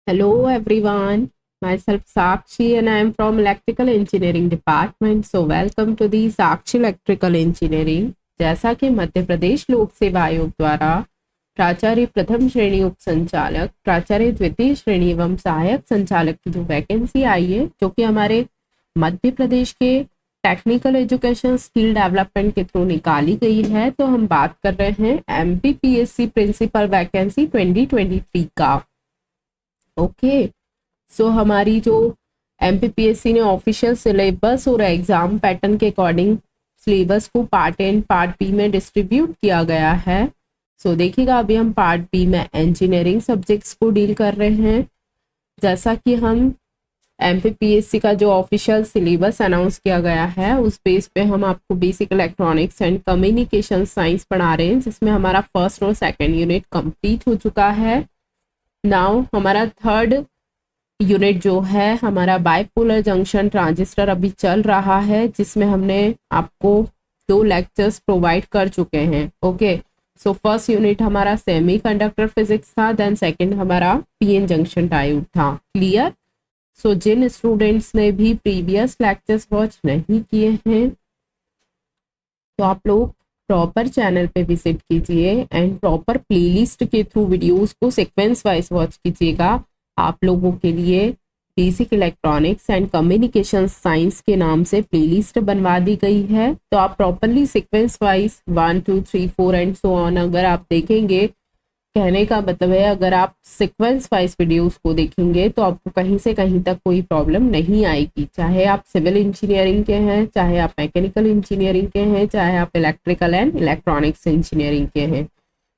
Hello everyone, myself Sakshi and I am from Electrical Engineering Department. So welcome to the Sakshi Electrical Engineering. जैसा कि मध्य प्रदेश लोक सेवा आयोग द्वारा प्राचार्य प्रथम श्रेणी उप संचालक, प्राचार्य द्वितीय श्रेणी एवं सहायक संचालक की जो वैकेंसी आई है, जो कि हमारे मध्य प्रदेश के टेक्निकल एजुकेशन स्किल डेवलपमेंट के थ्रू निकाली गई है, तो हम बात कर रहे हैं एमपीपीएससी प्रिंसिपल वैकेंसी 2023 का। ओके, सो हमारी जो एमपीपीएससी ने ऑफिशियल सिलेबस और एग्जाम पैटर्न के अकॉर्डिंग सिलेबस को part A and part B में डिस्ट्रीब्यूट किया गया है। सो देखिएगा, अभी हम पार्ट बी में इंजीनियरिंग सब्जेक्ट्स को डील कर रहे हैं। जैसा कि हम एमपीपीएससी का जो ऑफिशियल सिलेबस अनाउंस किया गया है, उस बेस पे हम आपको basic electronics and communication science पढ़ा रहे हैं, जिसमें हमारा फर्स्ट और सेकेंड यूनिट कंप्लीट हो चुका है। नाउ हमारा थर्ड यूनिट जो है हमारा बाइपोलर जंक्शन ट्रांजिस्टर अभी चल रहा है, जिसमें हमने आपको 2 लेक्चर्स प्रोवाइड कर चुके हैं। ओके, सो फर्स्ट यूनिट हमारा सेमीकंडक्टर फिजिक्स था, देन सेकंड हमारा पीएन जंक्शन डायोड था। क्लियर? सो जिन स्टूडेंट्स ने भी प्रीवियस लेक्चर्स वॉच नहीं किए हैं, तो आप लोग प्रॉपर चैनल पे विजिट कीजिए एंड प्रॉपर प्लेलिस्ट के थ्रू वीडियोस को सीक्वेंस वाइज वॉच कीजिएगा। आप लोगों के लिए basic electronics and communication science के नाम से प्लेलिस्ट बनवा दी गई है, तो आप properly sequence wise 1 2 3 4 and so on अगर आप देखेंगे, कहने का मतलब है अगर आप सीक्वेंस वाइज वीडियोस को देखेंगे तो आपको कहीं से कहीं तक कोई प्रॉब्लम नहीं आएगी। चाहे आप सिविल इंजीनियरिंग के हैं, चाहे आप मैकेनिकल इंजीनियरिंग के हैं, चाहे आप इलेक्ट्रिकल एंड इलेक्ट्रॉनिक्स इंजीनियरिंग के हैं।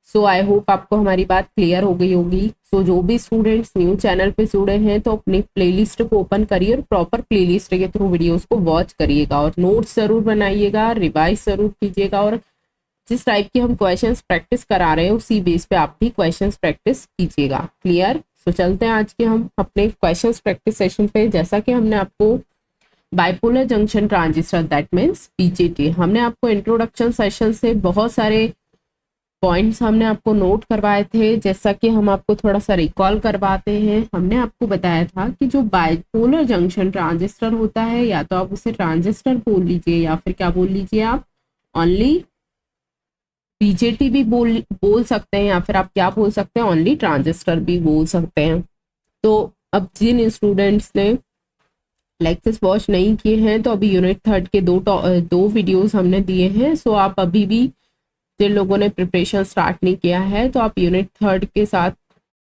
सो आई होप आपको हमारी बात क्लियर हो गई होगी। सो जो भी स्टूडेंट्स न्यू चैनल पे जुड़े हैं, तो अपनी प्लेलिस्ट को ओपन करिए और प्रॉपर प्लेलिस्ट के थ्रू वीडियोस को वॉच करिएगा और नोट्स जरूर बनाइएगा, रिवाइज जरूर कीजिएगा, और जिस टाइप की हम क्वेश्चंस प्रैक्टिस करा रहे हैं उसी बेस पे आप भी क्वेश्चंस प्रैक्टिस कीजिएगा। क्लियर? सो चलते हैं आज के हम अपने क्वेश्चंस प्रैक्टिस सेशन पे। जैसा कि हमने आपको bipolar junction transistor, that means BJT, हमने आपको इंट्रोडक्शन सेशन से बहुत सारे पॉइंट्स हमने आपको नोट करवाए थे। जैसा कि हम आपको थोड़ा सा रिकॉल करवाते हैं, हमने आपको बताया था कि जो बाइपोलर जंक्शन ट्रांजिस्टर होता है, या तो आप उसे ट्रांजिस्टर बोल लीजिए या फिर क्या बोल लीजिए, आप ओनली बीजेटी भी बोल सकते हैं, या फिर आप क्या बोल सकते हैं, ओनली ट्रांजिस्टर भी बोल सकते हैं। तो अब जिन स्टूडेंट्स ने लेक्चर्स वॉच नहीं किए हैं, तो अभी यूनिट थर्ड के दो वीडियोस हमने दिए हैं। सो आप अभी भी, जिन लोगों ने प्रिपरेशन स्टार्ट नहीं किया है, तो आप यूनिट थर्ड के साथ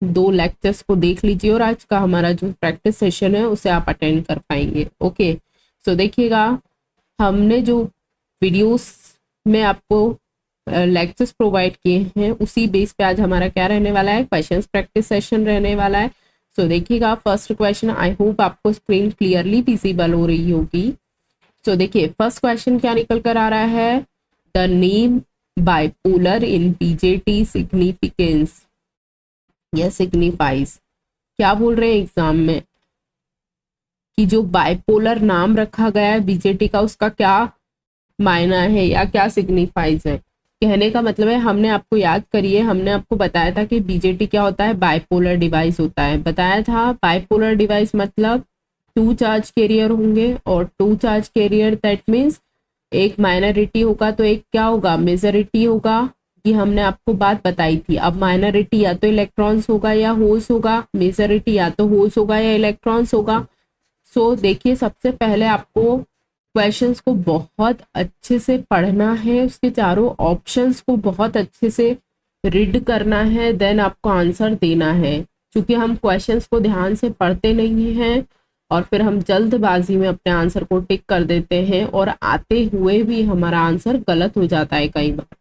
2 लेक्चर्स को देख लीजिए और आज का हमारा जो प्रैक्टिस सेशन है उसे आप अटेंड कर पाएंगे। ओके, सो देखिएगा, हमने जो वीडियोस में आपको लेक्चर्स प्रोवाइड किए हैं, उसी बेस पे आज हमारा क्या रहने वाला है, क्वेश्चंस प्रैक्टिस सेशन रहने वाला है। सो देखिएगा, फर्स्ट क्वेश्चन, आई होप आपको स्क्रीन क्लियरली विजिबल हो रही होगी। सो देखिए, फर्स्ट क्वेश्चन क्या निकल कर आ रहा है, the name bipolar in BJT significance या सिग्निफाइज। क्या बोल रहे हैं एग्जाम में कि जो बाइपोलर नाम रखा गया है बीजेटी का, उसका क्या मायना है या क्या सिग्निफाइज है। कहने का मतलब है, हमने आपको याद करिए, हमने आपको बताया था कि बीजेटी क्या होता है, बाइपोलर डिवाइस होता है। बताया था बाइपोलर डिवाइस मतलब 2 चार्ज कैरियर होंगे, और 2 चार्ज कैरियर दैट मीन्स एक माइनॉरिटी होगा तो एक क्या होगा, मेजॉरिटी होगा। ये हमने आपको बात बताई थी। अब माइनॉरिटी या तो इलेक्ट्रॉन्स होगा या होल्स होगा, मेजॉरिटी या तो होल्स होगा या इलेक्ट्रॉन्स होगा। सो देखिए, सबसे पहले आपको क्वेश्चंस को बहुत अच्छे से पढ़ना है, उसके चारों ऑप्शंस को बहुत अच्छे से रीड करना है, देन आपको आंसर देना है। क्योंकि हम क्वेश्चंस को ध्यान से पढ़ते नहीं हैं और फिर हम जल्दबाजी में अपने आंसर को टिक कर देते हैं, और आते हुए भी हमारा आंसर गलत हो जाता है कई बार।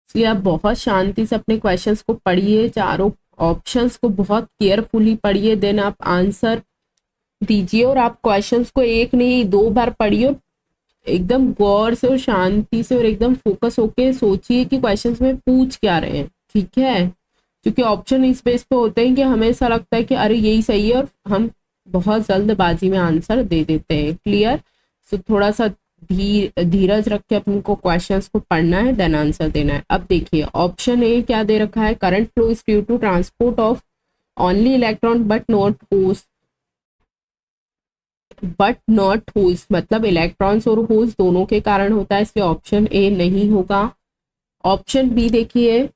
इसलिए आप बहुत शांति से अपने क्वेश्चंस को पढ़िए, चारों ऑप्शंस को बहुत केयरफुली पढ़िए, देन आप आंसर दीजिए। और आप क्वेश्चंस को एक नहीं 2 बार पढ़िए, एकदम गौर से और शांति से और एकदम फोकस होके सोचिए कि क्वेश्चंस में पूछ क्या रहे हैं। ठीक है? क्योंकि ऑप्शन इस बेस पे होते हैं कि हमें ऐसा लगता है कि अरे यही सही है, और हम बहुत जल्दबाजी में आंसर दे देते हैं। क्लियर? सो थोड़ा सा धीरज रख के अपन को क्वेश्चंस को पढ़ना है, देन आंसर देना है। अब देखिए, ऑप्शन ए क्या दे रखा है, current flow is due to transport of only electron but not holes मतलब इलेक्ट्रॉन्स और होल्स दोनों के कारण होता है, इसलिए ऑप्शन ए नहीं होगा। ऑप्शन बी देखिए,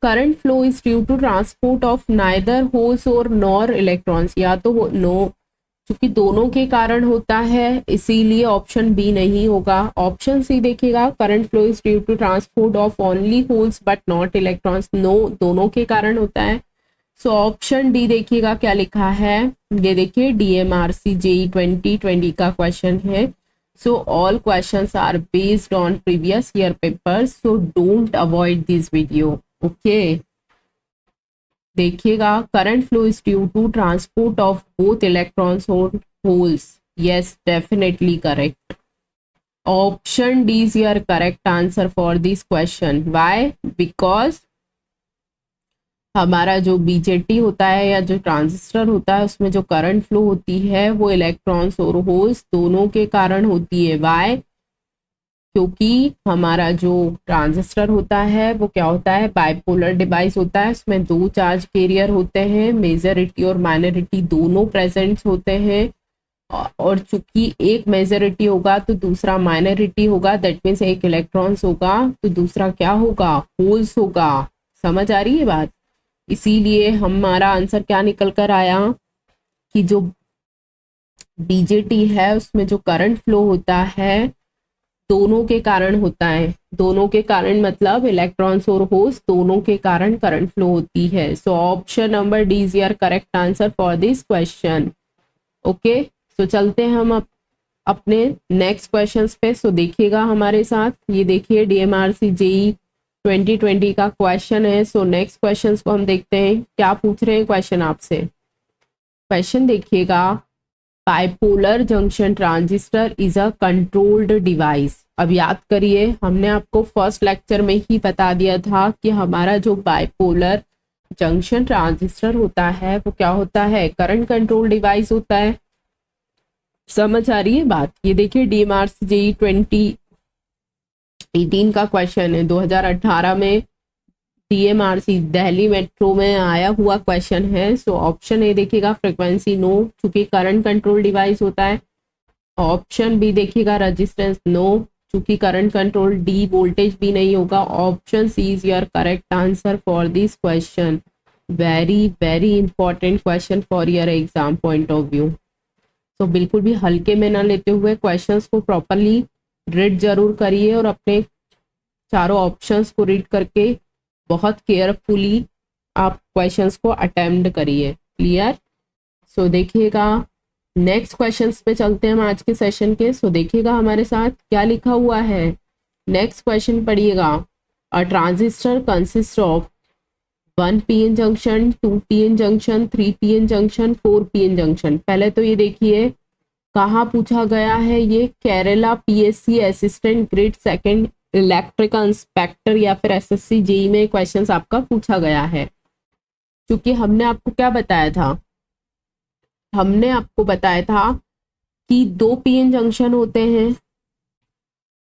current flow is due to transport of neither holes और नॉर इलेक्ट्रॉन्स, या तो नो, क्योंकि दोनों के कारण होता है इसीलिए ऑप्शन बी नहीं होगा। ऑप्शन सी देखिएगा, current flow is due to transport of only holes but not electrons, no, दोनों के कारण होता है। सो ऑप्शन डी देखिएगा क्या लिखा है, ये देखिए DMRC JEE 2020 का क्वेश्चन है। So all questions are based on previous year papers, so don't avoid this video, okay. देखिएगा, current flow is due to transport of both electrons और holes, yes definitely correct. Option D is your correct answer for this question. Why? Because हमारा जो BJT होता है या जो transistor होता है उसमें जो करंट फ्लो होती है वो इलेक्ट्रॉन्स और होल्स दोनों के कारण होती है। व्हाई? क्योंकि हमारा जो ट्रांजिस्टर होता है वो क्या होता है, बाइपोलर डिवाइस होता है, उसमें दो चार्ज कैरियर होते हैं, मेजॉरिटी और माइनॉरिटी दोनों प्रेजेंट होते हैं, और चूंकि एक मेजॉरिटी होगा तो दूसरा माइनॉरिटी होगा, दैट मीन्स एक इलेक्ट्रॉन्स होगा तो दूसरा क्या होगा, होल्स होगा। समझ आ रही है बात? इसीलिए हमारा आंसर क्या निकल कर आया कि जो बीजेटी है उसमें जो करंट फ्लो होता है दोनों के कारण होता है। दोनों के कारण मतलब इलेक्ट्रॉन्स और होल्स दोनों के कारण करंट फ्लो होती है। So option number D is your correct answer for this question, okay. So चलते हैं हम अपने नेक्स्ट क्वेश्चंस पे। सो देखिएगा हमारे साथ, ये देखिए DMRC JEE 2020 का क्वेश्चन है। सो नेक्स्ट क्वेश्चन को हम देखते हैं क्या पूछ रहे हैं क्वेश्चन आपसे। क्वेश्चन देखिएगा, bipolar junction transistor is a controlled device. अब याद करिए, हमने आपको फर्स्ट लेक्चर में ही बता दिया था कि हमारा जो बाइपोलर जंक्शन ट्रांजिस्टर होता है वो क्या होता है, करंट कंट्रोल डिवाइस होता है। समझ आ रही है बात? ये देखिए DMRC JEE 2018 का क्वेश्चन है, 2018 में DMRC दिल्ली मेट्रो में आया हुआ क्वेश्चन है। सो ऑप्शन ए देखिएगा, फ्रीक्वेंसी नो, चूंकि करंट कंट्रोल डिवाइस होता है। ऑप्शन बी देखिएगा, रेजिस्टेंस नो, चूंकि करंट कंट्रोल, डी वोल्टेज भी नहीं होगा। Option C is your correct answer for this question. Very very important question for your exam point of view. तो बिल्कुल भी हल्के में ना लेते हुए क्वेश्चंस को प्रॉपरली रीड जरूर करिए और अपने चारों ऑप्शंस को रीड करके बहुत केयरफुली आप क्वेश्चंस को अटेम्प्ट करिए। क्लियर? सो देखिएगा नेक्स्ट क्वेश्चंस पे चलते हैं हम आज के सेशन के। सो देखिएगा हमारे साथ क्या लिखा हुआ है। नेक्स्ट क्वेश्चन पढ़िएगा, a transistor consist of 1 PN junction, 2 PN junction, 3 PN junction, 4 PN junction. पहले तो ये देखिए कहाँ पूछा गया है, ये Kerala PSC assistant grade second electrical inspector या फिर SSC JEE में क्वेश्चंस आपका पूछा गया है। क्योंकि हमने आपको क्या बताया था, हमने आपको बताया था कि 2 PN जंक्शन होते हैं।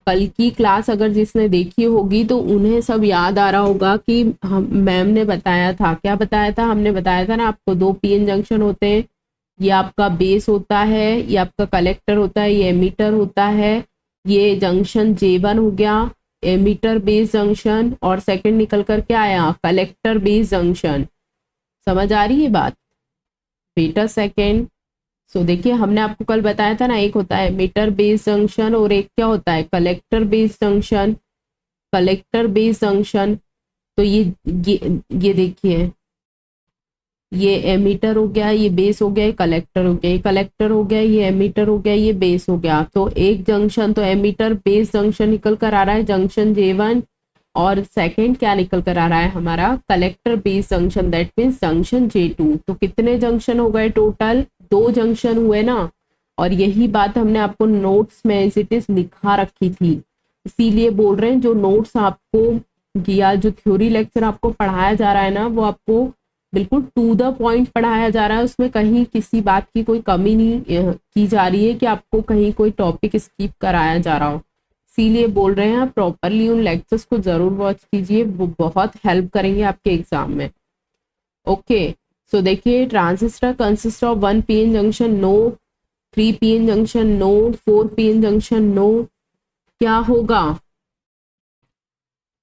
कल की क्लास अगर जिसने देखी होगी तो उन्हें सब याद आ रहा होगा कि हम मैम ने बताया था, क्या बताया था, हमने बताया था ना आपको 2 PN जंक्शन होते हैं। ये आपका बेस होता है, ये आपका कलेक्टर होता है, ये एमीटर होता है। ये जंक्शन J1 हो गया, एमीटर बेस जंक्शन, और सेकंड निकल कर के आया कलेक्टर बेस जंक्शन। समझ आ रही है बात? Wait a second. सो देखिए हमने आपको कल बताया था ना, एक होता है एमीटर बेस जंक्शन और एक क्या होता है, collector base junction. Collector base junction, तो ये देखिए, ये एमीटर हो गया, ये बेस हो गया, ये कलेक्टर हो गया, ये कलेक्टर हो गया, ये एमीटर हो गया, ये बेस हो गया। तो एक जंक्शन तो एमीटर बेस जंक्शन निकल कर आ रहा है, जंक्शन J1, और सेकंड क्या निकल कर आ रहा है हमारा, collector base junction, that means junction J2। तो कितने जंक्शन हो गए टोटल, 2 जंक्शन हुए ना। और यही बात हमने आपको नोट्स में एज इट इज लिखा रखी थी, इसीलिए बोल रहे हैं जो नोट्स आपको या जो थ्योरी लेक्चर आपको पढ़ाया जा रहा है ना, वो आपको बिल्कुल टू द पॉइंट पढ़ाया जा रहा है। उसमें कहीं किसी बात की कोई कमी नहीं की जा रही है कि आपको कहीं कोई टॉपिक स्किप कराया जा रहा हो। इसीलिए बोल रहे हैं आप प्रॉपरली उन लेक्चर्स को जरूर वॉच कीजिए, वो बहुत हेल्प करेंगे आपके एग्जाम में। ओके, सो देखिए transistor consist of 1 PN junction, no. 3 PN junction, no. 4 PN junction, no. क्या होगा?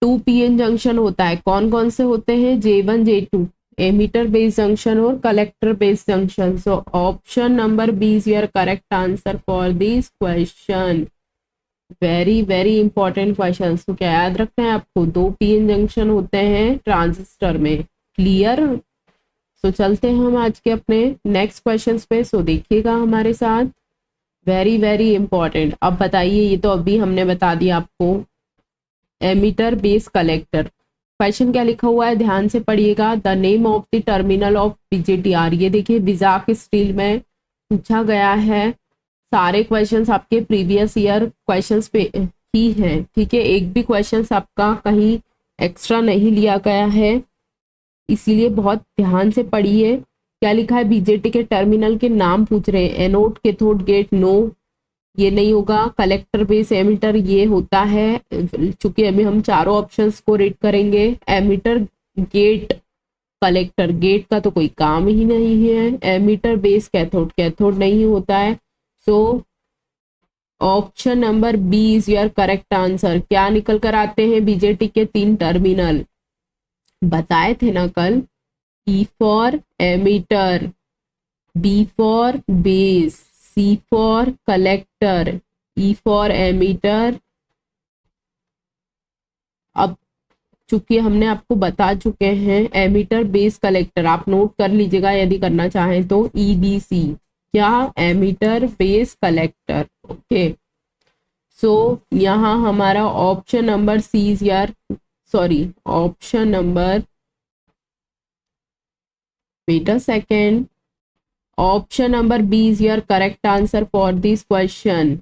2 पीएन जंक्शन होता है। कौन कौन से होते हैं? J1 J2, emitter based junction और collector based junction. So option number B is your correct answer for this question. Very very important question. तो क्या याद रखना है आपको? 2 पीएन जंक्शन होते हैं ट्रांजिस्टर में। क्लियर? सो चलते हैं हम आज के अपने नेक्स्ट क्वेश्चन पे। सो देखिएगा हमारे साथ, वेरी वेरी इंपॉर्टेंट। अब बताइए, ये तो अभी हमने बता दिया आपको, एमीटर बेस कलेक्टर। क्वेश्चन क्या लिखा हुआ है, ध्यान से पढ़िएगा। The name of the terminal of BJTR. ये देखिए विजाक स्टील में पूछा गया है। सारे क्वेश्चंस आपके प्रीवियस ईयर क्वेश्चंस पे ही हैं, ठीक है। एक भी क्वेश्चंस आपका कहीं एक्स्ट्रा नहीं लिया गया है, इसीलिए बहुत ध्यान से पढ़िए। क्या लिखा है? बीजेटी के टर्मिनल के नाम पूछ रहे हैं। एनोड, कैथोड, गेट, नो, ये नहीं होगा। कलेक्टर बेस एमीटर, ये होता है। चूंकि अभी हम चारों ऑप्शंस को रीड करेंगे। Ammeter, gate, collector. गेट का तो कोई काम ही नहीं है। एमीटर बेस कैथोड, कैथोड नहीं होता है। So option number B is your correct answer. क्या निकल कर आते हैं बीजेटी के 3 टर्मिनल? बताए थे ना कल। E for emitter, B for base, C for collector, E for emitter. अब चूंकि हमने आपको बता चुके हैं एमीटर बेस कलेक्टर, आप नोट कर लीजिएगा यदि करना चाहें तो। EBC, क्या? Emitter base collector. Okay. So यहाँ हमारा ऑप्शन नंबर सी इज यार, sorry, option number, wait a second, option number B is your correct answer for this question.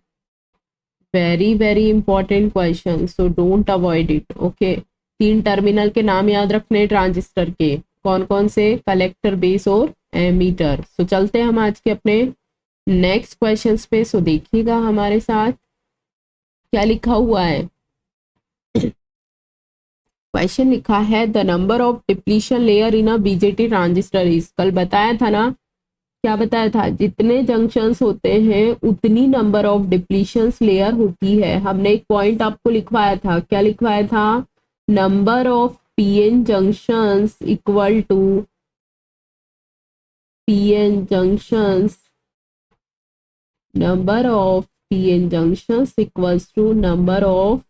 Very very important question, so don't avoid it. Okay. 3 terminal के नाम याद रखने transistor के, कौन कौन से? Collector, base और एमीटर। सो चलते हैं हम आज के अपने नेक्स्ट क्वेश्चन पे। सो देखिएगा हमारे साथ क्या लिखा हुआ है। क्वेश्चन लिखा है the number of depletion layer in a BJT transistor is. कल बताया था ना, क्या बताया था? जितने जंक्शंस होते हैं उतनी नंबर ऑफ डिप्लीशंस लेयर होती है। हमने एक पॉइंट आपको लिखवाया था। क्या लिखवाया था? Number of PN junctions equal to PN junctions, number of PN junctions equals to number of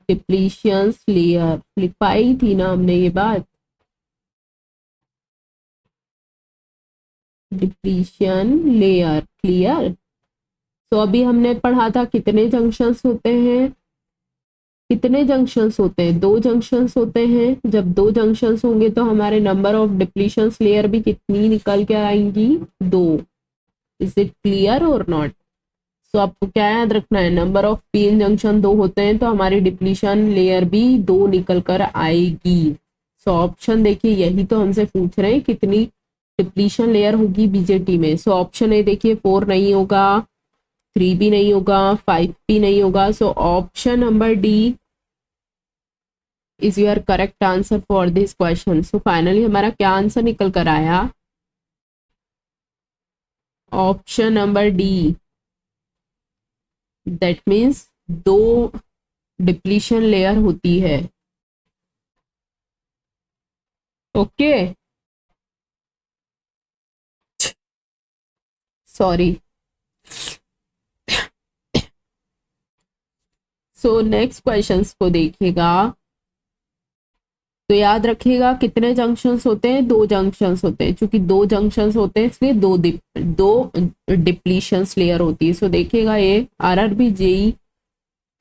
depletions layer. लिखवाई थी ना हमने ये बात, डिप्लीशन लेयर। क्लियर? तो अभी हमने पढ़ा था कितने जंक्शंस होते हैं। कितने जंक्शंस होते हैं? 2 जंक्शंस होते हैं। जब 2 जंक्शंस होंगे तो हमारे नंबर ऑफ डिप्लीशंस लेयर भी कितनी निकल के आएंगी? 2। इज इट क्लियर और नॉट? सो आपको क्या याद रखना है? नंबर ऑफ पीएन जंक्शन 2 होते हैं तो हमारी डिप्लीशन लेयर भी 2 निकल कर आएगी। सो ऑप्शन देखिए, यही तो हमसे पूछ रहे हैं कितनी डिप्लीशन लेयर होगी बीजेटी में। सो ऑप्शन ए देखिए 4 नहीं होगा, 3 भी नहीं होगा, 5 भी नहीं होगा। सो option number D is your correct answer for this question. So finally हमारा क्या आंसर निकल कर आया? Option number D, that means 2 depletion layer होती है। Okay, sorry. So next questions को देखिएगा तो याद रखिएगा कितने जंक्शंस होते हैं? 2 जंक्शंस होते हैं। चूंकि 2 जंक्शंस होते हैं इसलिए दो डिप्लीशंस लेयर होती है। सो देखिएगा ये आरआरबी जेई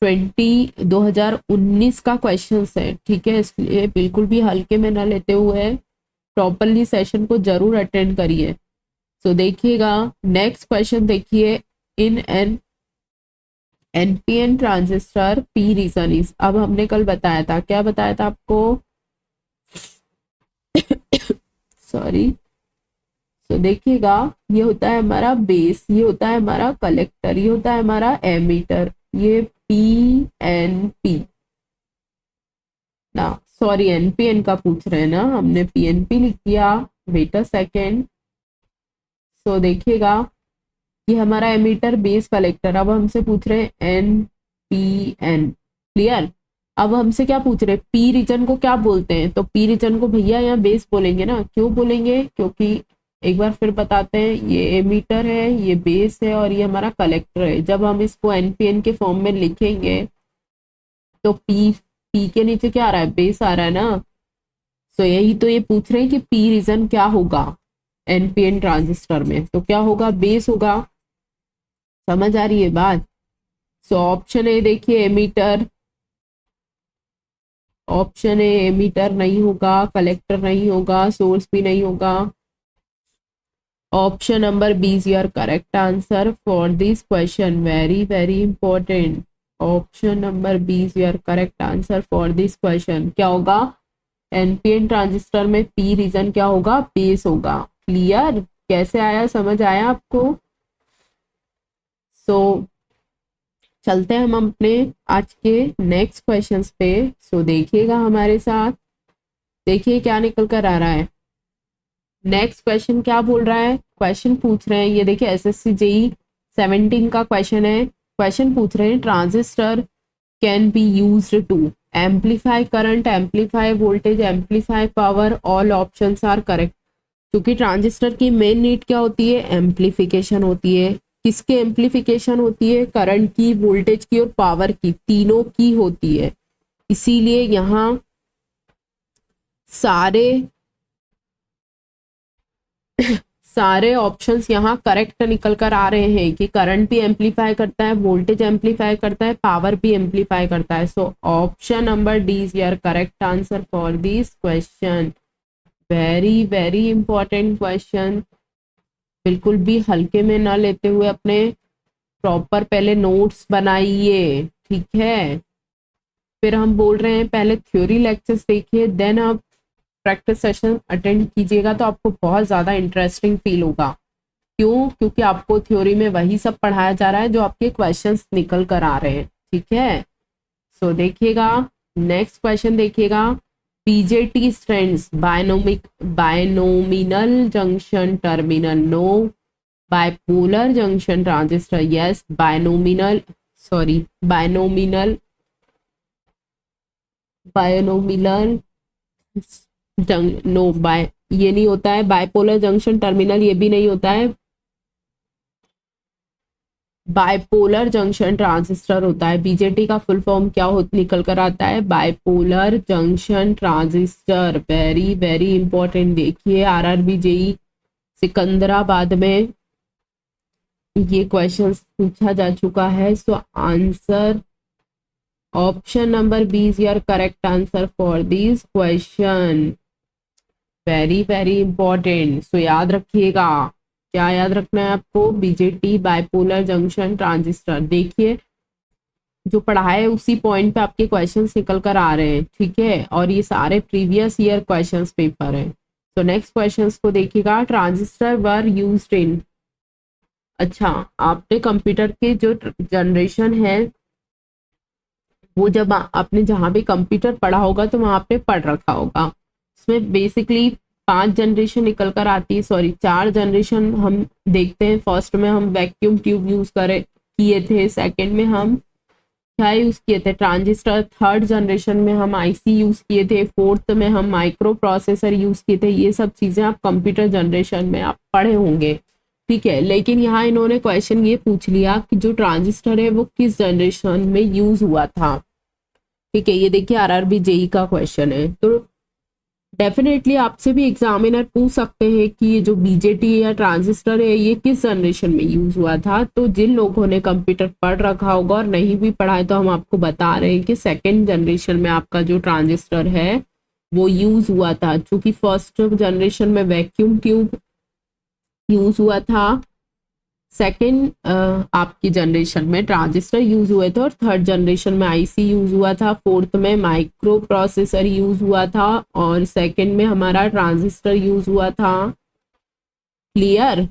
2019 का क्वेश्चन है, ठीक है। इसलिए बिल्कुल भी हल्के में ना लेते हुए प्रॉपरली सेशन को जरूर अटेंड करिए। सो देखिएगा नेक्स्ट क्वेश्चन देखिए, in an NPN transistor P region is. अब हमने कल बताया था, क्या बताया था आपको? सॉरी। तो देखिएगा ये होता है हमारा बेस, ये होता है हमारा कलेक्टर, ये होता है हमारा एमीटर। ये पी एन पी ना, सॉरी एनपीएन का पूछ रहे हैं ना, हमने पीएनपी लिख दिया। Wait a second. सो देखिएगा ये हमारा एमीटर बेस कलेक्टर, अब हमसे पूछ रहे हैं NPN। क्लियर। अब हमसे क्या पूछ रहे हैं, पी रीजन को क्या बोलते हैं, तो पी रीजन को भैया यहाँ बेस बोलेंगे ना। क्यों बोलेंगे, क्योंकि एक बार फिर बताते हैं, ये एमीटर है, ये बेस है और ये हमारा कलेक्टर है। जब हम इसको NPN के फॉर्म में लिखेंगे तो पी के नीचे क्या आ रहा है, बेस आ रहा है ना। तो यही तो ये पूछ रहे हैं कि पी रीजन क्या होगा NPN ट्रांजिस्टर में, तो क्या होगा, बेस होगा। समझ आ रही है बात। सो ऑप्शन ए देखिए एमीटर, ऑप्शन ए एमीटर नहीं होगा, कलेक्टर नहीं होगा, सोर्स भी नहीं होगा। Option number B is your correct answer for this question, very very important. Option number B is your correct answer for this question. क्या होगा, NPN ट्रांजिस्टर में पी रीजन क्या होगा, बेस होगा। क्लियर, कैसे आया, समझ आया आपको। सो चलते हैं हम अपने आज के नेक्स्ट क्वेश्चंस पे। सो देखिएगा हमारे साथ, देखिए क्या निकल कर आ रहा है। नेक्स्ट क्वेश्चन क्या बोल रहा है, क्वेश्चन पूछ रहे हैं, ये देखिए SSC JEE 17 का क्वेश्चन है। क्वेश्चन पूछ रहे हैं transistor can be used to amplify current, amplify voltage, amplify power, all options are correct. क्योंकि ट्रांजिस्टर की मेन नीड क्या होती है, एम्पलीफिकेशन होती है। किसके एम्पलीफिकेशन होती है, करंट की, वोल्टेज की और पावर की, तीनों की होती है। इसीलिए यहाँ सारे सारे ऑप्शंस यहाँ करेक्ट निकल कर आ रहे हैं कि करंट भी एम्पलीफाई करता है, वोल्टेज एम्पलीफाई करता है, पावर भी एम्पलीफाई करता है। So option number D is your correct answer for this question. Very very important question, बिल्कुल भी हल्के में ना लेते हुए अपने प्रॉपर पहले नोट्स बनाइए, ठीक है। फिर हम बोल रहे हैं पहले थ्योरी लेक्चर्स देखिए, देन आप प्रैक्टिस सेशन अटेंड कीजिएगा तो आपको बहुत ज़्यादा इंटरेस्टिंग फील होगा। क्यों, क्योंकि आपको थ्योरी में वही सब पढ़ाया जा रहा है जो आपके क्वेश्चंस निकल कर आ रहे हैं, ठीक है। सो देखिएगा नेक्स्ट क्वेश्चन देखिएगा, BJT stands binomial junction terminal, no. Bipolar junction transistor, yes. Binomial, sorry, binomial binomial no, by ये नहीं होता है। बाइपोलर जंक्शन टर्मिनल ये भी नहीं होता है। बाइपोलर जंक्शन ट्रांजिस्टर होता है। BJT का फुल फॉर्म क्या हो निकल कर आता है, bipolar junction transistor. Very very important, देखिए RRB JEE सिकंदराबाद में ये क्वेश्चन पूछा जा चुका है। So answer option number B is your correct answer for this question, very very important. So याद रखिएगा, क्या याद रखना है आपको, BJT बाइपोलर जंक्शन ट्रांजिस्टर। देखिए जो पढ़ाए है उसी पॉइंट पे आपके क्वेश्चंस निकल कर आ रहे हैं, ठीक है, और ये सारे प्रीवियस ईयर क्वेश्चंस पेपर हैं। तो नेक्स्ट क्वेश्चंस को देखिएगा, ट्रांजिस्टर वर यूज्ड इन, अच्छा आपने कंप्यूटर के जो जनरेशन है वो जब आपने जहाँ भी कंप्यूटर पढ़ा होगा तो वहाँ पे पढ़ रखा होगा। इसमें बेसिकली 5 जनरेशन निकल कर आती है, सॉरी 4 जनरेशन हम देखते हैं। फर्स्ट में हम वैक्यूम ट्यूब यूज करे किए थे, सेकंड में हम क्या यूज किए थे, ट्रांजिस्टर, थर्ड जनरेशन में हम IC यूज किए थे, फोर्थ में हम माइक्रो प्रोसेसर यूज किए थे। ये सब चीजें आप कंप्यूटर जनरेशन में आप पढ़े होंगे, ठीक है। लेकिन यहाँ इन्होंने क्वेश्चन ये पूछ लिया कि जो ट्रांजिस्टर है वो किस जनरेशन में यूज हुआ था, ठीक है। ये देखिए RRB JEE का क्वेश्चन है, तो डेफिनेटली आपसे भी एग्जामिनर पूछ सकते हैं कि ये जो BJT या ट्रांजिस्टर है ये किस जनरेशन में यूज हुआ था। तो जिन लोगों ने कंप्यूटर पढ़ रखा होगा और नहीं भी पढ़ा है तो हम आपको बता रहे हैं कि सेकेंड जनरेशन में आपका जो ट्रांजिस्टर है वो यूज हुआ था। चूंकि फर्स्ट जनरेशन में वैक्यूम ट्यूब यूज हुआ था, सेकेंड आपकी जनरेशन में ट्रांजिस्टर यूज हुए थे और थर्ड जनरेशन में IC यूज हुआ था, फोर्थ में माइक्रो प्रोसेसर यूज हुआ था और सेकेंड में हमारा ट्रांजिस्टर यूज हुआ था। क्लियर।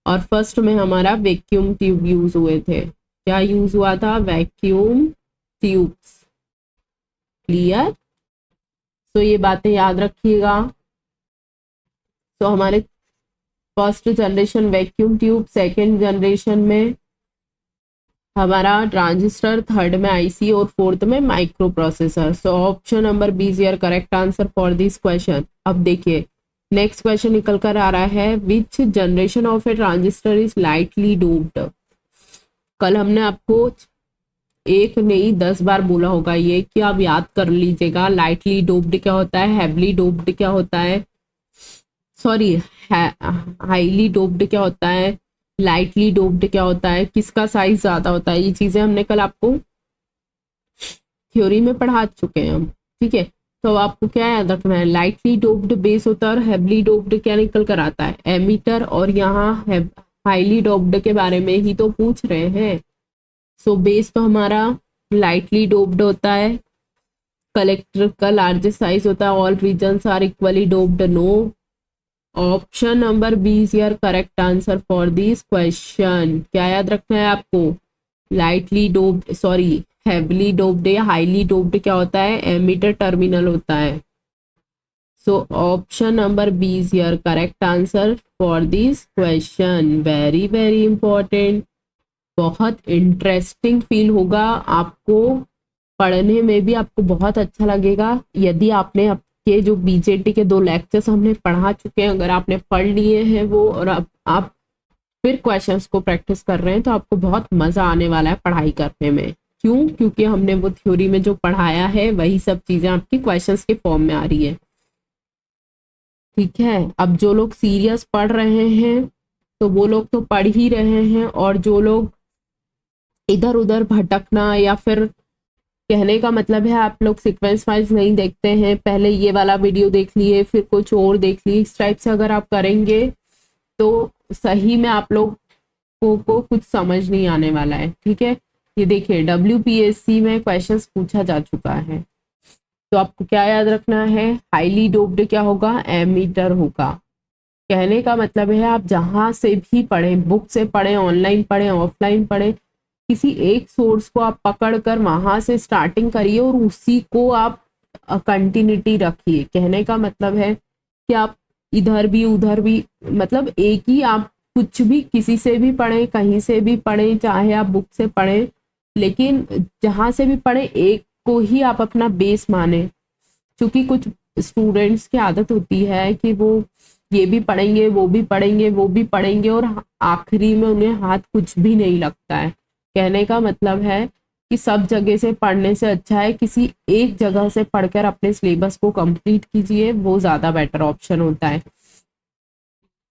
और फर्स्ट में हमारा वैक्यूम ट्यूब यूज हुए थे। क्या यूज हुआ था, वैक्यूम ट्यूब्स। क्लियर। तो ये बातें याद रखिएगा। तो हमारे first generation vacuum tube, second generation में हमारा ट्रांजिस्टर, थर्ड में आईसी और फोर्थ में microprocessor. So option number B is your correct answer for this question. अब देखिए नेक्स्ट क्वेश्चन निकल कर आ रहा है, which generation of a transistor is lightly doped. कल हमने आपको एक नहीं 10 बार बोला होगा ये, कि आप याद कर लीजिएगा। लाइटली डोप्ड क्या होता है, हैवली डोप्ड क्या होता है, सॉरी हाईली डोप्ड क्या होता है, लाइटली डोप्ड क्या होता है, किसका साइज ज्यादा होता है, ये चीजें हमने कल आपको थ्योरी में पढ़ा चुके हैं हम। ठीक है, तो आपको क्या याद रखना है, लाइटली डोप्ड बेस होता है और हेवली डोप्ड क्या निकल कर आता है, एमीटर। और यहाँ हाईली डोप्ड के बारे में ही तो पूछ रहे हैं। सो बेस तो हमारा लाइटली डोप्ड होता है, कलेक्टर का लार्जेस्ट साइज होता है, all regions are equally doped, no. Option number B is your correct answer for this question. क्या याद रखना है आपको, lightly doped sorry heavily doped या हाईली डोप्ड क्या होता है, एमीटर टर्मिनल होता है। So option number B is your correct answer for this question. Very very important, बहुत इंटरेस्टिंग फील होगा आपको, पढ़ने में भी आपको बहुत अच्छा लगेगा। यदि आपने आपके जो बीजेटी के 2 लेक्चर्स हमने पढ़ा चुके हैं, अगर आपने पढ़ लिए हैं वो, और अब आप फिर क्वेश्चंस को प्रैक्टिस कर रहे हैं, तो आपको बहुत मजा आने वाला है पढ़ाई करने में। क्यों? क्योंकि हमने वो थ्योरी में जो पढ़ाया है वही सब चीजें आपकी क्वेश्चंस के फॉर्म में आ रही है। ठीक है, अब जो लोग सीरियस पढ़ रहे हैं तो वो लोग तो पढ़ ही रहे हैं, और जो लोग इधर उधर भटकना, या फिर कहने का मतलब है आप लोग सीक्वेंस वाइज नहीं देखते हैं, पहले ये वाला वीडियो देख लिए फिर कुछ और देख लिए, इस टाइप से अगर आप करेंगे तो सही में आप लोग को कुछ समझ नहीं आने वाला है। ठीक है, ये देखिए WPSC में क्वेश्चंस पूछा जा चुका है, तो आपको क्या याद रखना है, हाईली डोप्ड क्या होगा, एमीटर होगा। कहने का मतलब है आप जहां से भी पढ़ें, बुक से पढ़ें, ऑनलाइन पढ़ें, ऑफलाइन पढ़ें, किसी एक सोर्स को आप पकड़ कर वहां से स्टार्टिंग करिए और उसी को आप कंटिन्यूटी रखिए। कहने का मतलब है कि आप इधर भी उधर भी, मतलब एक ही आप कुछ भी किसी से भी पढ़ें, कहीं से भी पढ़ें, चाहे आप बुक से पढ़ें, लेकिन जहां से भी पढ़ें एक को ही आप अपना बेस माने। क्योंकि कुछ स्टूडेंट्स की आदत होती है कि वो ये भी पढ़ेंगे, वो भी पढ़ेंगे, वो भी पढ़ेंगे, और आखिरी में उन्हें हाथ कुछ भी नहीं लगता है। कहने का मतलब है कि सब जगह से पढ़ने से अच्छा है किसी एक जगह से पढ़कर अपने सिलेबस को कंप्लीट कीजिए, वो ज्यादा बेटर ऑप्शन होता है।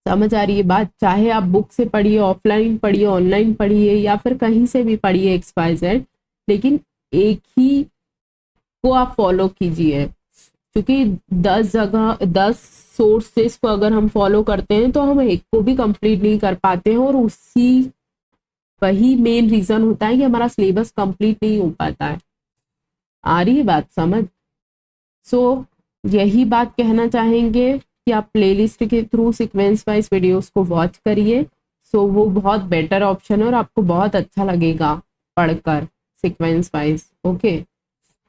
समझ आ रही है बात? चाहे आप बुक से पढ़िए, ऑफलाइन पढ़िए, ऑनलाइन पढ़िए, या फिर कहीं से भी पढ़िए XYZ, लेकिन एक ही को आप फॉलो कीजिए। क्योंकि 10 सोर्सेस को अगर हम फॉलो करते हैं तो हम एक को भी कंप्लीट नहीं कर पाते हैं, और वही मेन रीजन होता है कि हमारा सिलेबस कंप्लीट नहीं हो पाता है। आ रही है बात समझ? यही बात कहना चाहेंगे कि आप प्लेलिस्ट के थ्रू सीक्वेंस वाइज वीडियोस को वॉच करिए। वो बहुत बेटर ऑप्शन है और आपको बहुत अच्छा लगेगा पढ़कर सीक्वेंस वाइज। ओके,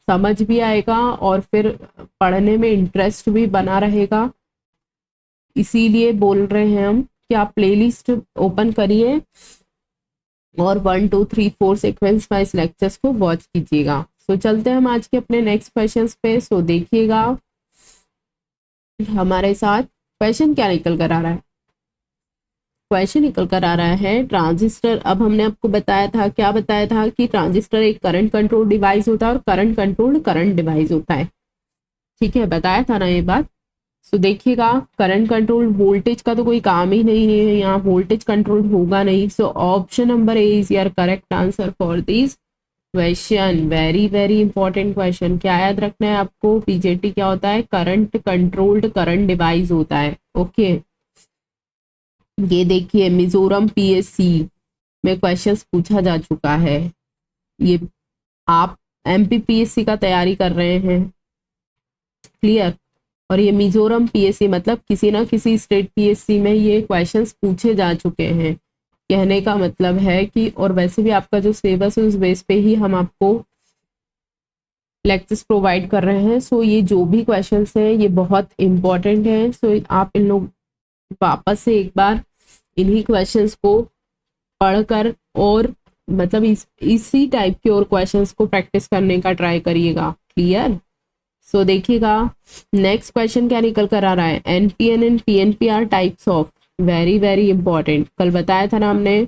समझ भी आएगा और फिर पढ़ने में इंटरेस्ट भी बना रहेगा। इसीलिए बोल रहे हैं हम कि आप प्लेलिस्ट ओपन करिए और 1 2 3 4 सीक्वेंस वाइज लेक्चर्स को वॉच कीजिएगा। चलते हैं हम आज के अपने नेक्स्ट क्वेश्चन पे। देखिएगा हमारे साथ क्वेश्चन क्या निकल कर आ रहा है। क्वेश्चन निकल कर आ रहा है ट्रांजिस्टर। अब हमने आपको बताया था, क्या बताया था, कि ट्रांजिस्टर एक करंट कंट्रोल डिवाइस होता है और करंट कंट्रोल्ड करंट डिवाइस होता है। ठीक है, बताया था ना ये बात। देखिएगा करंट कंट्रोल, वोल्टेज का तो कोई काम ही नहीं है, यहाँ वोल्टेज कंट्रोल होगा नहीं। Option number A is your correct answer for this question. Very very important question. क्या याद रखना है आपको, पीजेटी क्या होता है, करंट कंट्रोल्ड करंट डिवाइस होता है। ओके, ये देखिए मिजोरम PSC में क्वेश्चंस पूछा जा चुका है। ये आप MPPSC का तैयारी कर रहे हैं, क्लियर, और ये मिजोरम PSC मतलब किसी ना किसी स्टेट PSC में ये क्वेश्चंस पूछे जा चुके हैं। कहने का मतलब है कि, और वैसे भी आपका जो सिलेबस है उस बेस पे ही हम आपको लेक्चर्स प्रोवाइड कर रहे हैं। ये जो भी क्वेश्चंस हैं ये बहुत इंपॉर्टेंट है। आप इन लोग वापस से एक बार इन्हीं क्वेश्चंस को पढ़कर और मतलब इसी टाइप के और क्वेश्चंस को प्रैक्टिस करने का ट्राई करिएगा। क्लियर? सो देखिएगा नेक्स्ट क्वेश्चन क्या निकल कर आ रहा है। NPN and PNP are types of, very very important. कल बताया था ना हमने,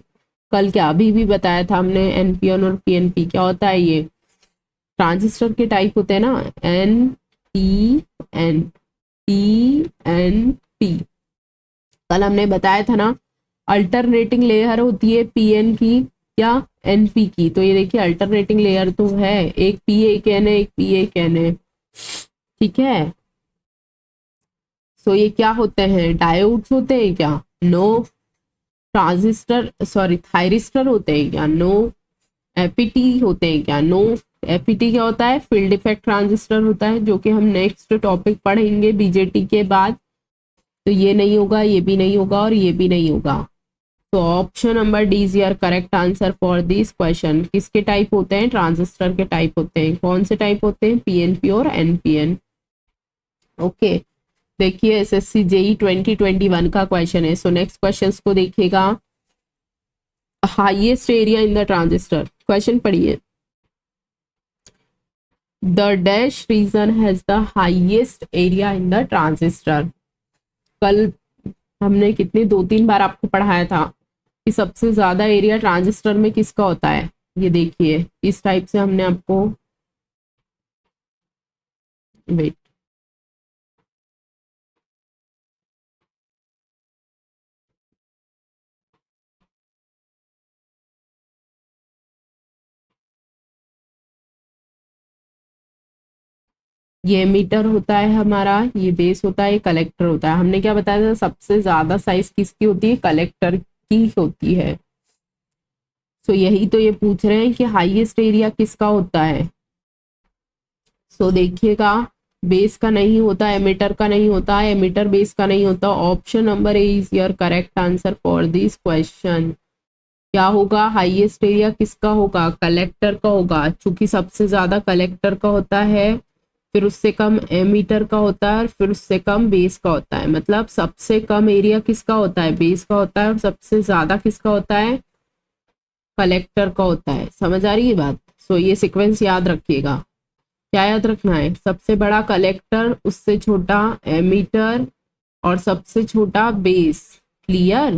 कल क्या अभी भी बताया था हमने, एनपीएन और पीएनपी क्या होता है। ये ट्रांजिस्टर के टाइप होते हैं ना, N P N, P N P. कल हमने बताया था ना अल्टरनेटिंग लेयर होती है पीएन की या एनपी की। तो ये देखिए अल्टरनेटिंग लेयर तो है, एक पी एक एन है, एक पी एक एन है। ठीक है, सो ये क्या होते हैं, डायोड्स होते हैं क्या? नो। ट्रांजिस्टर सॉरी थायरिस्टर होते हैं क्या? नो। एपीटी होते हैं क्या? नो। एपीटी क्या होता है? फील्ड इफेक्ट ट्रांजिस्टर होता है, जो कि हम नेक्स्ट टॉपिक पढ़ेंगे बीजेटी के बाद। तो ये नहीं होगा, ये भी नहीं होगा और ये भी नहीं होगा। तो option number D is your correct answer for this question. किसके टाइप होते हैं? ट्रांजिस्टर के टाइप होते हैं। कौन से टाइप होते हैं? पीएनपी और एनपीएन। ओके, देखिए एसएससी जेई 2021 का क्वेश्चन है। सो नेक्स्ट क्वेश्चन को देखिएगा। Highest area in the transistor, question पढ़िए। The dash region has the highest area in the transistor. कल हमने कितने 2-3 बार आपको पढ़ाया था कि सबसे ज्यादा एरिया ट्रांजिस्टर में किसका होता है। ये देखिए इस टाइप से हमने आपको, वेट, ये मीटर होता है हमारा, ये बेस होता है, ये कलेक्टर होता है। हमने क्या बताया था, सबसे ज्यादा साइज किसकी होती है? कलेक्टर की होती है। सो यही तो ये पूछ रहे हैं कि हाईएस्ट एरिया किसका होता है। सो देखिएगा बेस का नहीं होता, एमिटर का नहीं होता, एमिटर बेस का नहीं होता। Option number A is your correct answer for this question. क्या होगा? हाईएस्ट एरिया किसका होगा? कलेक्टर का होगा, क्योंकि सबसे ज्यादा कलेक्टर का होता है, फिर उससे कम एमीटर का होता है, और फिर उससे कम बेस का होता है। मतलब सबसे कम एरिया किसका होता है? बेस का होता है, और सबसे ज्यादा किसका होता है? कलेक्टर का होता है। समझ आ रही है बात? सो ये सीक्वेंस याद रखिएगा। क्या याद रखना है? सबसे बड़ा कलेक्टर, उससे छोटा एमीटर और सबसे छोटा base. Clear?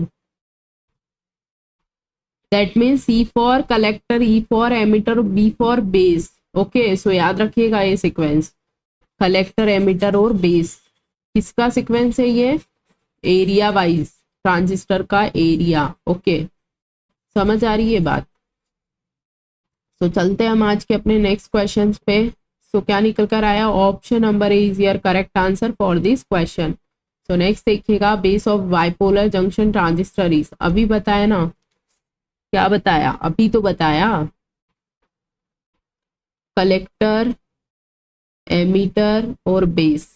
That means C for collector, E for emitter, B for base. Okay, so याद रखिएगा ये सीक्वेंस, कलेक्टर, एमीटर और बेस। किसका सीक्वेंस है ये? एरिया वाइज, ट्रांजिस्टर का एरिया। ओके, समझ आ रही है बात? तो चलते हैं हम आज के अपने नेक्स्ट क्वेश्चन पे। सो क्या निकल कर आया? Option number is your correct answer for this question. So next देखिएगा, base of bipolar junction transistor is, अभी बताया ना, क्या बताया? अभी तो बताया, कलेक्टर, एमीटर और बेस।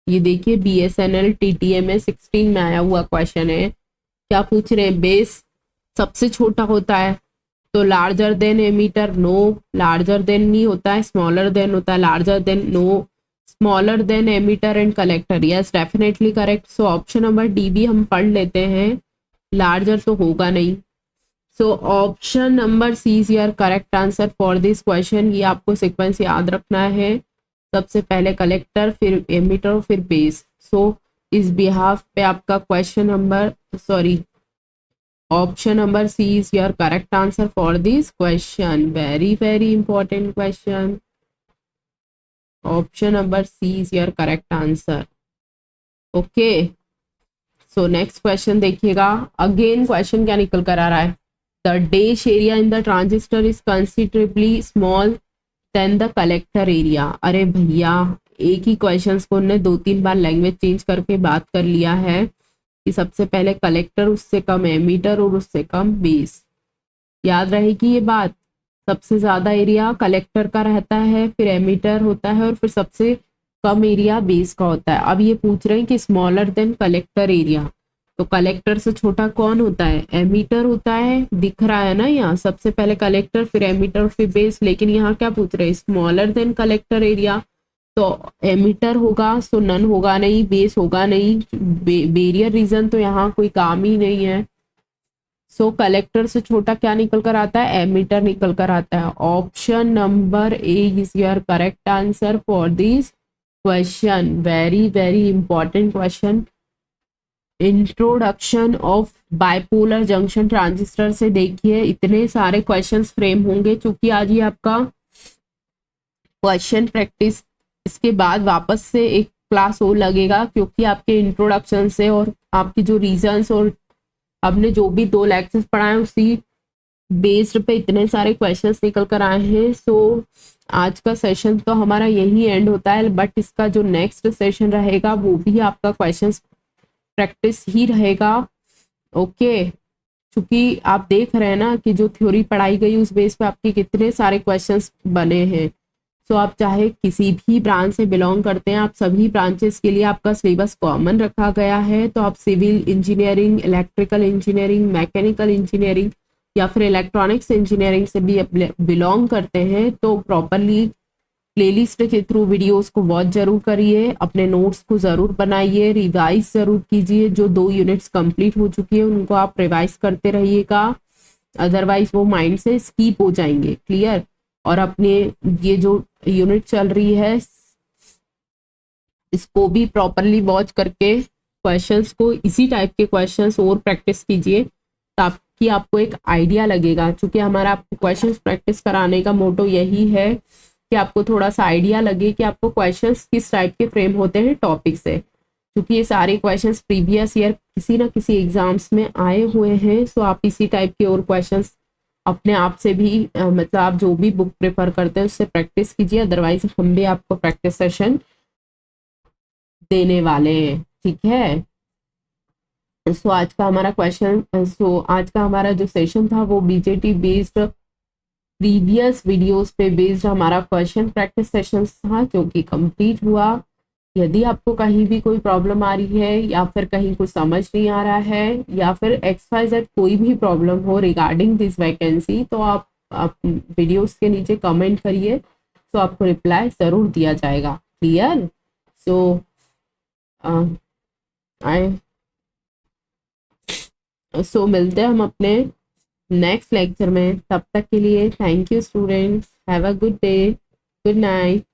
ये देखिए BSNL TTMA 16 में आया हुआ क्वेश्चन है। क्या पूछ रहे हैं? बेस सबसे छोटा होता है तो larger than emitter, no. Larger than नहीं होता है, स्मॉलर देन होता है। Larger than, no. Smaller than emitter and collector, yes definitely correct. So option number D भी हम पढ़ लेते हैं, लार्जर तो होगा नहीं। So option number C is your correct answer for this question. ये आपको सीक्वेंस याद रखना है, सबसे पहले कलेक्टर, फिर एमीटर, फिर बेस। सो इस बिहाफ पे आपका question number sorry option number C is your correct answer for this question. Very very important question. Option number C is your correct answer. Okay, so next question देखिएगा। Again question क्या निकल कर आ रहा है? The dash area in the transistor is considerably small than the collector area. अरे भैया, एक ही क्वेश्चन को उन्होंने 2-3 बार लैंग्वेज चेंज करके बात कर लिया है कि सबसे पहले कलेक्टर, उससे कम एमीटर और उससे कम बेस। याद रहेगी ये बात, सबसे ज्यादा एरिया कलेक्टर का रहता है, फिर एमीटर होता है और फिर सबसे कम एरिया बेस का होता है। अब ये पूछ रहे हैं कि स्मॉलर देन कलेक्टर एरिया, तो कलेक्टर से छोटा कौन होता है? एमीटर होता है। दिख रहा है ना यहाँ, सबसे पहले कलेक्टर, फिर एमीटर, फिर बेस। लेकिन यहाँ क्या पूछ रहे हैं? Smaller than collector area. तो एमिटर होगा, सो नन होगा नहीं, बेस होगा नहीं, बेरियर रीजन तो यहाँ कोई काम ही नहीं है। सो कलेक्टर से छोटा क्या निकल कर आता है, एमिटर निकल कर आता है। Option number A is your correct answer for this question. Very very important question. Introduction of bipolar junction transistor से देखिए इतने सारे क्वेश्चंस फ्रेम होंगे, क्योंकि आज ये आपका क्वेश्चन प्रैक्टिस, इसके बाद वापस से एक क्लास और लगेगा, क्योंकि आपके इंट्रोडक्शन से और आपकी जो रीजंस और आपने जो भी 2 लेक्चर्स पढ़ाए उसी बेस्ड पे इतने सारे क्वेश्चंस निकल कर आए हैं। सो आज का सेशन तो हमारा यही एंड होता है, बट इसका जो नेक्स्ट सेशन रहेगा वो भी आपका क्वेश्चंस प्रैक्टिस ही रहेगा। ओके, क्योंकि आप देख रहे हैं ना कि जो थ्योरी पढ़ाई गई उस बेस पे आपके कितने सारे क्वेश्चंस बने हैं। सो आप चाहे किसी भी ब्रांच से बिलोंग करते हैं, आप सभी ब्रांचेस के लिए आपका सिलेबस कॉमन रखा गया है। तो आप civil engineering, electrical engineering, mechanical engineering या फिर इलेक्ट्रॉनिक्स इंजीनियरिंग से भी बिलोंग करते हैं तो प्रॉपरली प्लेलिस्ट के थ्रू वीडियोस को वॉच जरूर करिए, अपने नोट्स को ज़रूर बनाइए, रिवाइज ज़रूर कीजिए। जो 2 यूनिट्स कंप्लीट हो चुकी है उनको आप रिवाइज करते रहिएगा, अदरवाइज वो माइंड से स्कीप हो जाएंगे। क्लियर? और अपने ये जो यूनिट चल रही है इसको भी प्रॉपरली वॉच करके क्वेश्चंस को, इसी टाइप के क्वेश्चंस और प्रैक्टिस कीजिए ताकि आपको एक आइडिया लगेगा। क्योंकि हमारा आपको क्वेश्चंस प्रैक्टिस कराने का मोटो यही है कि आपको थोड़ा सा आइडिया लगे कि आपको क्वेश्चंस किस टाइप के फ्रेम होते हैं टॉपिक से, क्योंकि ये सारे क्वेश्चंस प्रीवियस ईयर किसी ना किसी एग्जाम्स में आए हुए हैं। सो आप इसी टाइप के और क्वेश्चंस अपने आप से भी मतलब आप जो भी बुक प्रेफर करते हैं उससे प्रैक्टिस कीजिए, अदरवाइज हम भी आपको प्रैक्टिस सेशन देने वाले हैं। ठीक है? सो आज का हमारा आज का हमारा जो सेशन था वो बीजेटी बेस्ड प्रीवियस वीडियोस पे बेस्ड हमारा क्वेश्चन प्रैक्टिस सेशन था जो कि कंप्लीट हुआ। यदि आपको कहीं भी कोई प्रॉब्लम आ रही है या फिर कहीं कुछ समझ नहीं आ रहा है या फिर XYZ कोई भी प्रॉब्लम हो रिगार्डिंग दिस वैकेंसी, तो आप वीडियोस के नीचे कमेंट करिए, तो आपको रिप्लाई ज़रूर दिया जाएगा। क्लियर? सो मिलते हैं हम अपने नेक्स्ट लेक्चर में। तब तक के लिए thank you students, have a good day, good night.